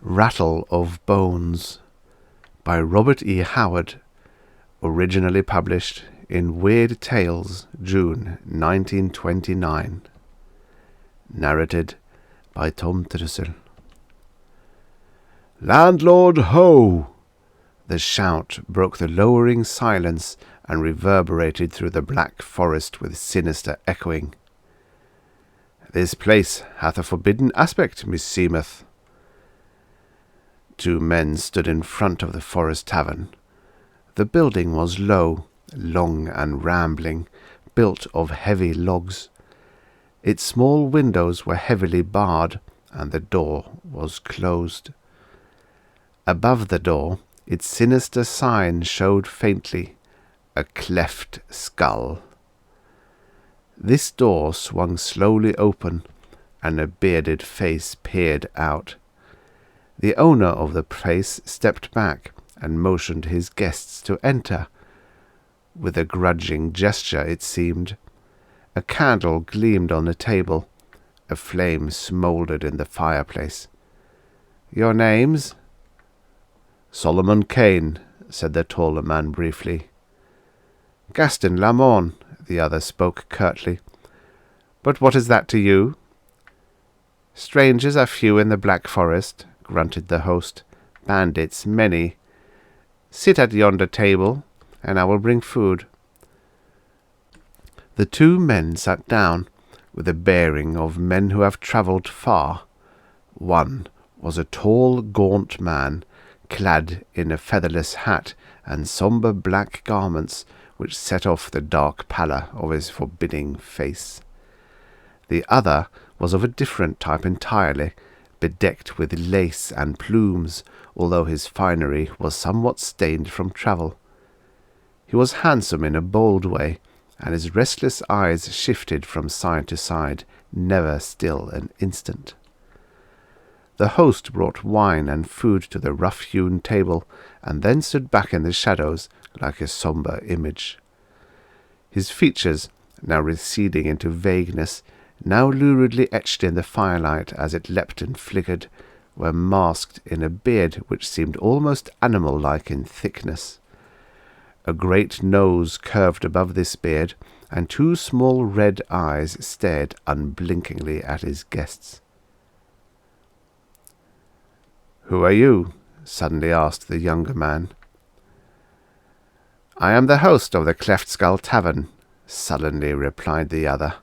Rattle of Bones by Robert E. Howard, originally published in Weird Tales, June 1929. Narrated by Tom Trussel. "Landlord, ho!" The shout broke the lowering silence and reverberated through the black forest with sinister echoing. "This place hath a forbidden aspect, meseemeth." Two men stood in front of the forest tavern. The building was low, long and rambling, built of heavy logs. Its small windows were heavily barred, and the door was closed. Above the door, its sinister sign showed faintly, a cleft skull. This door swung slowly open, and a bearded face peered out. The owner of the place stepped back and motioned his guests to enter. With a grudging gesture, it seemed. A candle gleamed on the table. A flame smouldered in the fireplace. "Your names?" "Solomon Kane," said the taller man briefly. "Gaston Lamont," the other spoke curtly. "But what is that to you?" "Strangers are few in the Black Forest," grunted the host. "Bandits many. Sit at yonder table, and I will bring food." The two men sat down, with the bearing of men who have travelled far. One was a tall, gaunt man, clad in a featherless hat and sombre black garments which set off the dark pallor of his forbidding face. The other was of a different type entirely, bedecked with lace and plumes, although his finery was somewhat stained from travel. He was handsome in a bold way, and his restless eyes shifted from side to side, never still an instant. The host brought wine and food to the rough-hewn table, and then stood back in the shadows like a sombre image. His features, now receding into vagueness, now luridly etched in the firelight as it leapt and flickered, were masked in a beard which seemed almost animal-like in thickness. A great nose curved above this beard, and two small red eyes stared unblinkingly at his guests. "Who are you?" suddenly asked the younger man. "I am the host of the Cleft Skull Tavern," sullenly replied the other.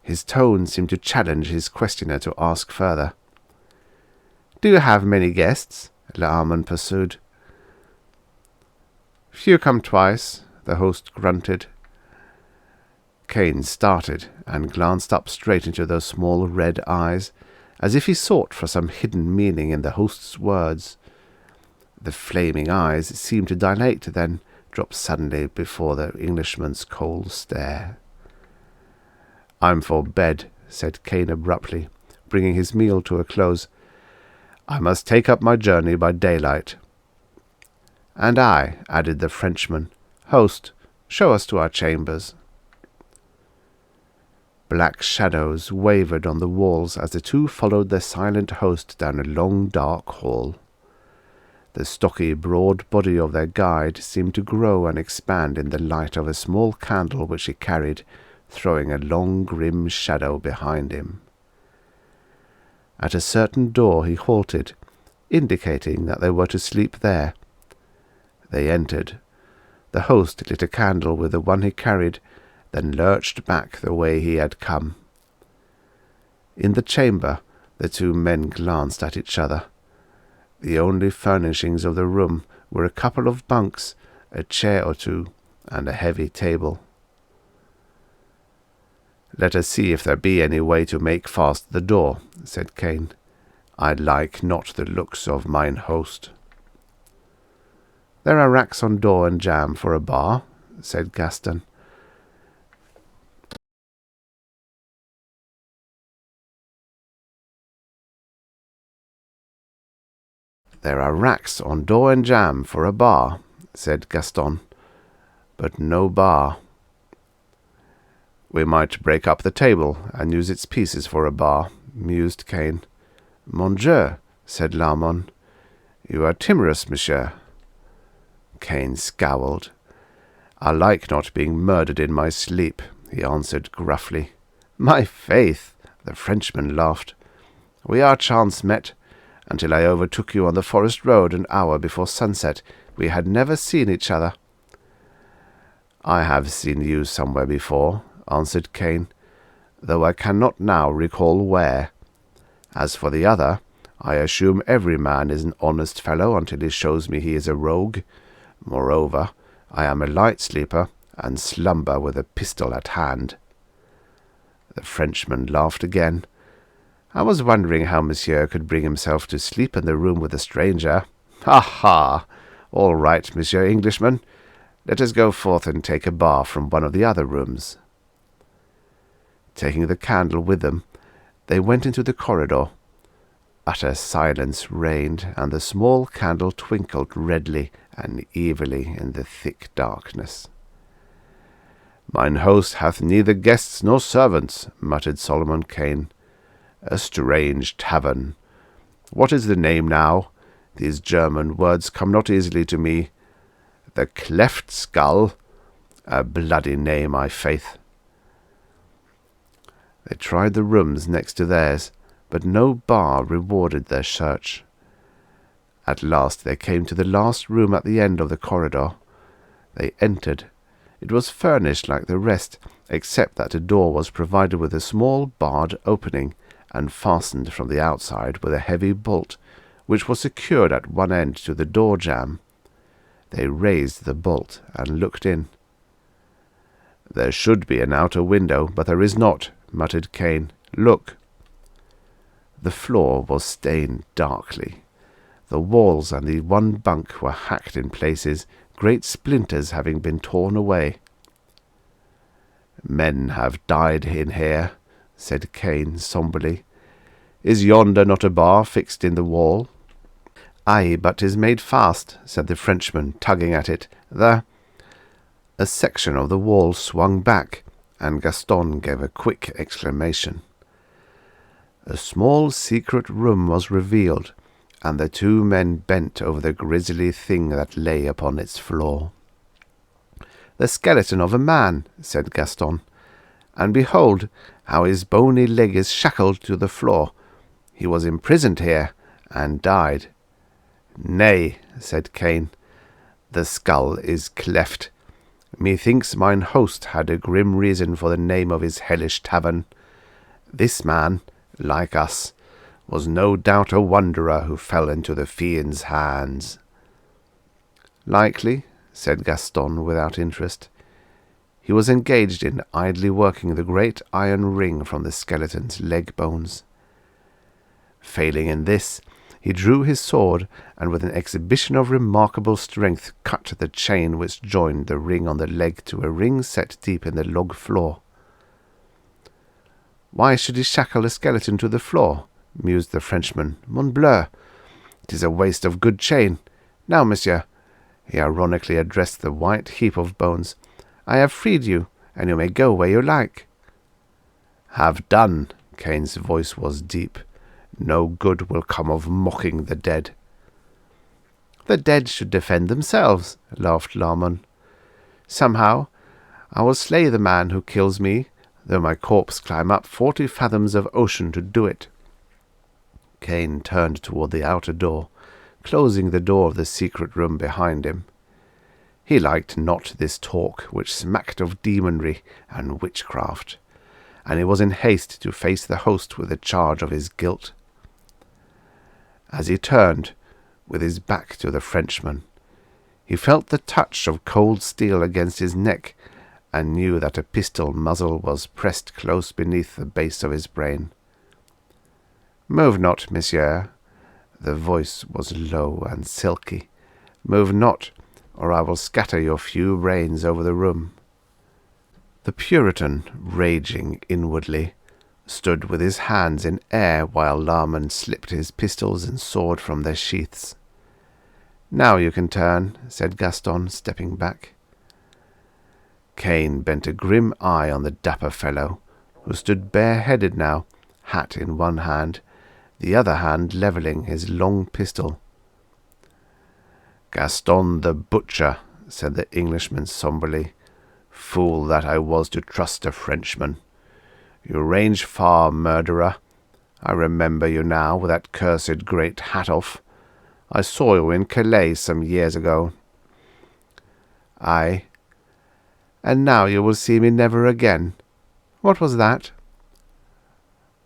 His tone seemed to challenge his questioner to ask further. "Do you have many guests?" Laarman pursued. "Few come twice," the host grunted. Kane started and glanced up straight into those small red eyes, as if he sought for some hidden meaning in the host's words. The flaming eyes seemed to dilate, then drop suddenly before the Englishman's cold stare. "I'm for bed," said Kane abruptly, bringing his meal to a close. "I must take up my journey by daylight." "And I," added the Frenchman. "Host, show us to our chambers." Black shadows wavered on the walls as the two followed their silent host down a long dark hall. The stocky, broad body of their guide seemed to grow and expand in the light of a small candle which he carried, throwing a long grim shadow behind him. At a certain door he halted, indicating that they were to sleep there. They entered. The host lit a candle with the one he carried, then lurched back the way he had come. In the chamber, the two men glanced at each other. The only furnishings of the room were a couple of bunks, a chair or two, and a heavy table. "Let us see if there be any way to make fast the door," said Kane. "I like not the looks of mine host." "There are racks on door and jamb for a bar," said Gaston. "There are racks on door and jamb for a bar," said Gaston, "but no bar." "We might break up the table and use its pieces for a bar," mused Kane. "Mon Dieu, said Larmon. "You are timorous, monsieur." Kane scowled. "I like not being murdered in my sleep," he answered gruffly. "My faith," the Frenchman laughed. "We are chance met. Until I overtook you on the forest road an hour before sunset, we had never seen each other." "I have seen you somewhere before," answered Kane, "though I cannot now recall where. As for the other, I assume every man is an honest fellow until he shows me he is a rogue. Moreover, I am a light sleeper, and slumber with a pistol at hand." The Frenchman laughed again. "I was wondering how monsieur could bring himself to sleep in the room with a stranger. Ha ha! All right, Monsieur Englishman. Let us go forth and take a bath from one of the other rooms." Taking the candle with them, they went into the corridor. Utter silence reigned, and the small candle twinkled redly and evilly in the thick darkness. "Mine host hath neither guests nor servants," muttered Solomon Kane. "A strange tavern. What is the name now? These German words come not easily to me. The Cleft Skull? A bloody name, I' faith." They tried the rooms next to theirs, but no bar rewarded their search. At last they came to the last room at the end of the corridor. They entered. It was furnished like the rest, except that the door was provided with a small barred opening, and fastened from the outside with a heavy bolt, which was secured at one end to the door jamb. They raised the bolt and looked in. "There should be an outer window, but there is not," muttered Kane. "Look." The floor was stained darkly. The walls and the one bunk were hacked in places, great splinters having been torn away. "Men have died in here," said Kane sombrely. "Is yonder not a bar fixed in the wall?" "Aye, but 'tis made fast," said the Frenchman, tugging at it. A section of the wall swung back, and Gaston gave a quick exclamation. A small secret room was revealed, and the two men bent over the grisly thing that lay upon its floor. "The skeleton of a man," said Gaston, "and behold how his bony leg is shackled to the floor. He was imprisoned here, and died." "Nay," said Kane, "the skull is cleft. Methinks mine host had a grim reason for the name of his hellish tavern. This man, like us, was no doubt a wanderer who fell into the fiend's hands." "Likely," said Gaston without interest. He was engaged in idly working the great iron ring from the skeleton's leg bones. Failing in this, he drew his sword, and with an exhibition of remarkable strength cut the chain which joined the ring on the leg to a ring set deep in the log floor. "Why should he shackle a skeleton to the floor?" mused the Frenchman. "Mon bleu! 'Tis a waste of good chain. Now, monsieur," he ironically addressed the white heap of bones, "I have freed you, and you may go where you like." "Have done." Kane's voice was deep. "No good will come of mocking the dead." "The dead should defend themselves," laughed Larmon. "Somehow, I will slay the man who kills me, though my corpse climb up 40 fathoms of ocean to do it." Kane turned toward the outer door, closing the door of the secret room behind him. He liked not this talk, which smacked of demonry and witchcraft, and he was in haste to face the host with the charge of his guilt. As he turned, with his back to the Frenchman, he felt the touch of cold steel against his neck, and knew that a pistol muzzle was pressed close beneath the base of his brain. "Move not, monsieur." The voice was low and silky. "Move not, or I will scatter your few brains over the room." The Puritan, raging inwardly, stood with his hands in air while Larmon slipped his pistols and sword from their sheaths. "Now you can turn," said Gaston, stepping back. Kane bent a grim eye on the dapper fellow, who stood bareheaded now, hat in one hand, the other hand levelling his long pistol. "Gaston the Butcher," said the Englishman sombrely. "Fool that I was to trust a Frenchman. You range far, murderer. I remember you now, with that cursed great hat off. I saw you in Calais some years ago." "Aye, and now you will see me never again. What was that?"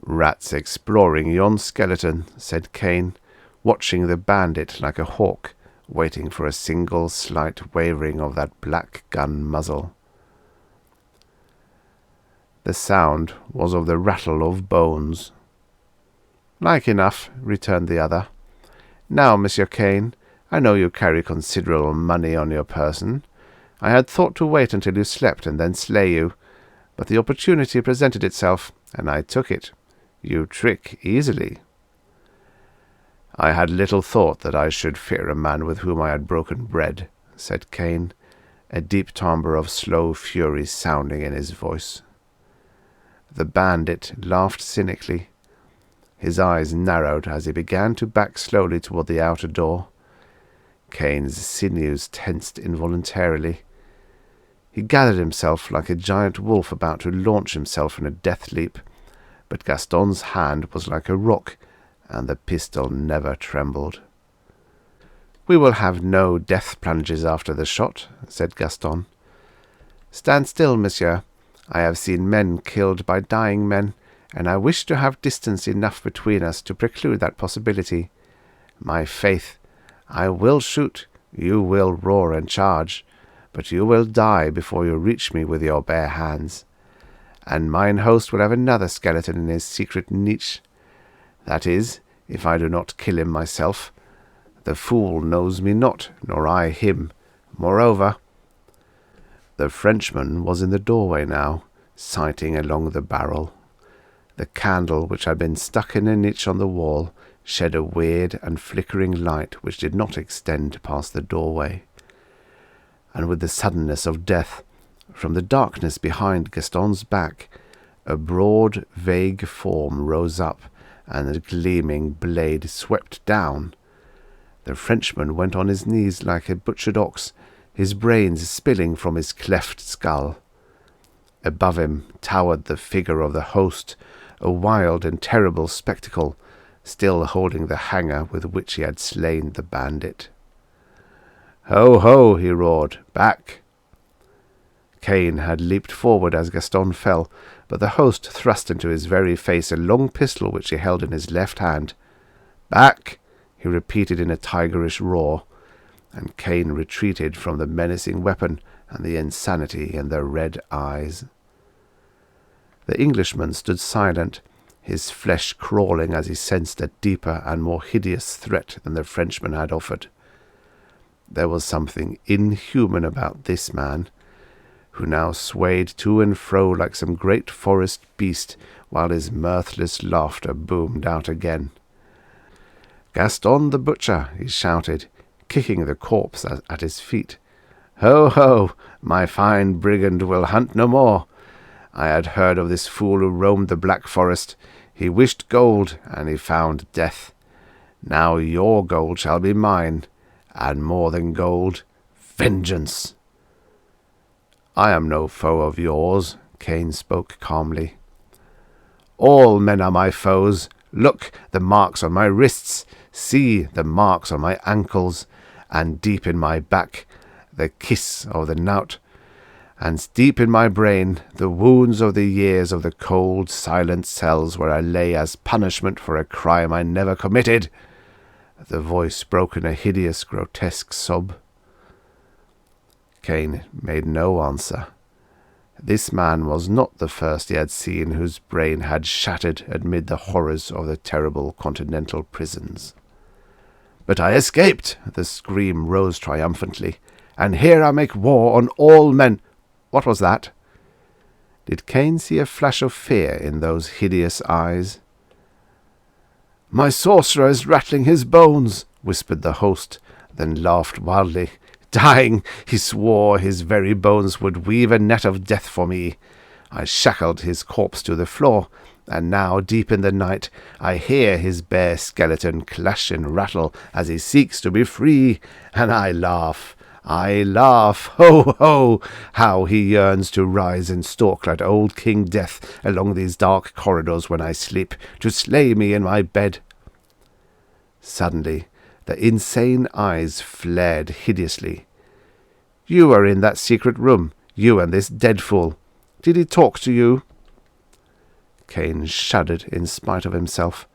"Rats exploring yon skeleton," said Kane, watching the bandit like a hawk, waiting for a single slight wavering of that black gun muzzle. The sound was of the rattle of bones. "Like enough," returned the other. "Now, Monsieur Kane, I know you carry considerable money on your person. I had thought to wait until you slept and then slay you, but the opportunity presented itself, and I took it. You trick easily." "I had little thought that I should fear a man with whom I had broken bread," said Kane, a deep timbre of slow fury sounding in his voice. The bandit laughed cynically. His eyes narrowed as he began to back slowly toward the outer door. Kane's sinews tensed involuntarily. He gathered himself like a giant wolf about to launch himself in a death leap, but Gaston's hand was like a rock, and the pistol never trembled. "We will have no death plunges after the shot," said Gaston. "Stand still, monsieur. I have seen men killed by dying men, and I wish to have distance enough between us to preclude that possibility. My faith, I will shoot, you will roar and charge, but you will die before you reach me with your bare hands. And mine host will have another skeleton in his secret niche. That is, if I do not kill him myself. The fool knows me not, nor I him. Moreover—" The Frenchman was in the doorway now, sighting along the barrel. The candle, which had been stuck in a niche on the wall, shed a weird and flickering light which did not extend past the doorway. And with the suddenness of death, from the darkness behind Gaston's back, a broad, vague form rose up, and a gleaming blade swept down. The Frenchman went on his knees like a butchered ox, his brains spilling from his cleft skull. Above him towered the figure of the host, a wild and terrible spectacle, still holding the hanger with which he had slain the bandit. "Ho, ho!" he roared. "Back!" Kane had leaped forward as Gaston fell, but the host thrust into his very face a long pistol which he held in his left hand. "Back!" he repeated in a tigerish roar, and Kane retreated from the menacing weapon and the insanity in the red eyes. The Englishman stood silent, his flesh crawling as he sensed a deeper and more hideous threat than the Frenchman had offered. There was something inhuman about this man, who now swayed to and fro like some great forest beast, while his mirthless laughter boomed out again. "Gaston the Butcher!" he shouted, kicking the corpse at his feet. "Ho, ho! My fine brigand will hunt no more. I had heard of this fool who roamed the Black Forest. He wished gold, and he found death. Now your gold shall be mine, and more than gold, vengeance." "I am no foe of yours," Kane spoke calmly. "All men are my foes. Look, the marks on my wrists. See the marks on my ankles, and deep in my back, the kiss of the knout, and deep in my brain, the wounds of the years of the cold, silent cells where I lay as punishment for a crime I never committed." The voice broke in a hideous, grotesque sob. Kane made no answer. This man was not the first he had seen whose brain had shattered amid the horrors of the terrible continental prisons. "But I escaped!" the scream rose triumphantly. "And here I make war on all men—" What was that? Did Kane see a flash of fear in those hideous eyes? "My sorcerer is rattling his bones," whispered the host, then laughed wildly. "Dying, he swore his very bones would weave a net of death for me. I shackled his corpse to the floor, and now, deep in the night, I hear his bare skeleton clash and rattle as he seeks to be free, and I laugh. Ho, ho! How he yearns to rise and stalk like old King Death along these dark corridors when I sleep, to slay me in my bed. Suddenly, the insane eyes flared hideously. You were in that secret room, you and this dead fool. Did he talk to you? Kane shuddered in spite of himself.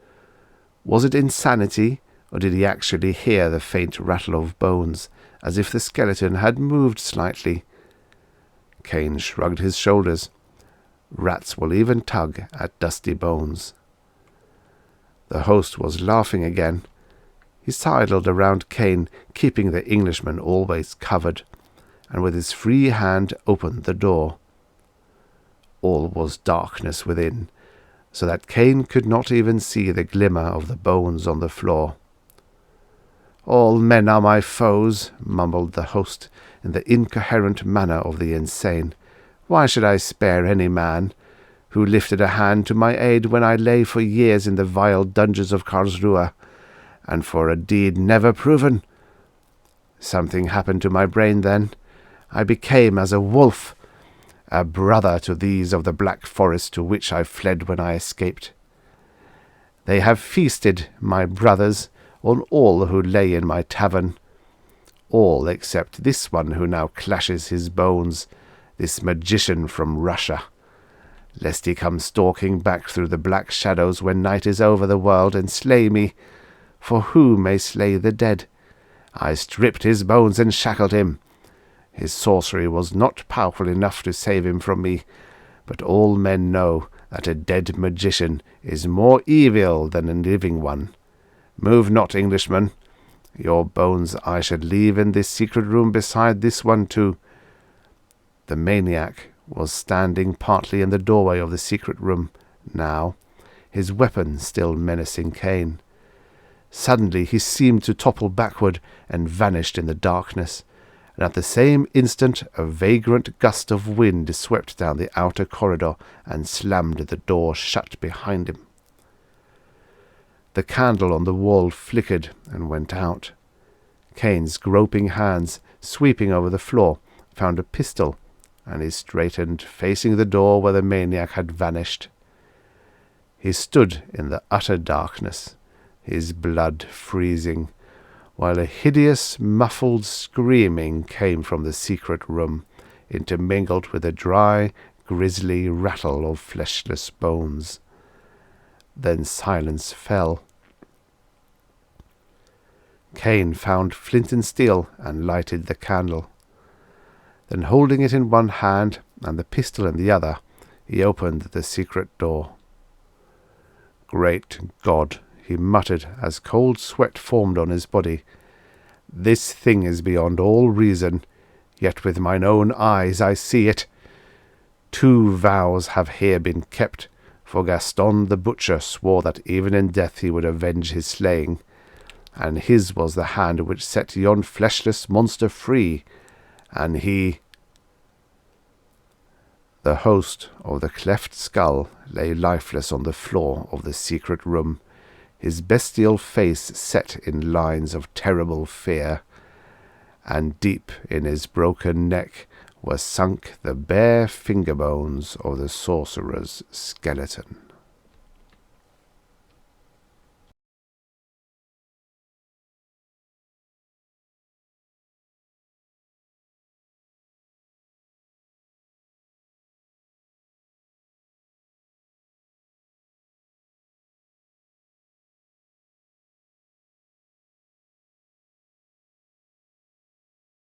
Was it insanity, or did he actually hear the faint rattle of bones, as if the skeleton had moved slightly? Kane shrugged his shoulders. Rats will even tug at dusty bones. The host was laughing again. He sidled around Kane, keeping the Englishman always covered, and with his free hand opened the door. All was darkness within, so that Kane could not even see the glimmer of the bones on the floor. "All men are my foes," mumbled the host, in the incoherent manner of the insane. "Why should I spare any man who lifted a hand to my aid when I lay for years in the vile dungeons of Karlsruhe, and for a deed never proven? Something happened to my brain then. I became as a wolf, a brother to these of the Black Forest to which I fled when I escaped. They have feasted, my brothers, on all who lay in my tavern, all except this one who now clashes his bones, this magician from Russia, lest he come stalking back through the black shadows when night is over the world and slay me, for who may slay the dead? I stripped his bones and shackled him. His sorcery was not powerful enough to save him from me, but all men know that a dead magician is more evil than a living one. Move not, Englishman. Your bones I should leave in this secret room beside this one too." The maniac was standing partly in the doorway of the secret room now, his weapon still menacing Kane. Suddenly he seemed to topple backward and vanished in the darkness, and at the same instant a vagrant gust of wind swept down the outer corridor and slammed the door shut behind him. The candle on the wall flickered and went out. Kane's groping hands, sweeping over the floor, found a pistol, and he straightened, facing the door where the maniac had vanished. He stood in the utter darkness, his blood freezing, while a hideous, muffled screaming came from the secret room, intermingled with a dry, grisly rattle of fleshless bones. Then silence fell. Kane found flint and steel and lighted the candle. Then, holding it in one hand and the pistol in the other, he opened the secret door. "Great God!" he muttered as cold sweat formed on his body. "This thing is beyond all reason, yet with mine own eyes I see it. 2 vows have here been kept, for Gaston the butcher swore that even in death he would avenge his slaying, and his was the hand which set yon fleshless monster free, and he—" The host of the cleft skull lay lifeless on the floor of the secret room, his bestial face set in lines of terrible fear, and deep in his broken neck were sunk the bare finger bones of the sorcerer's skeleton.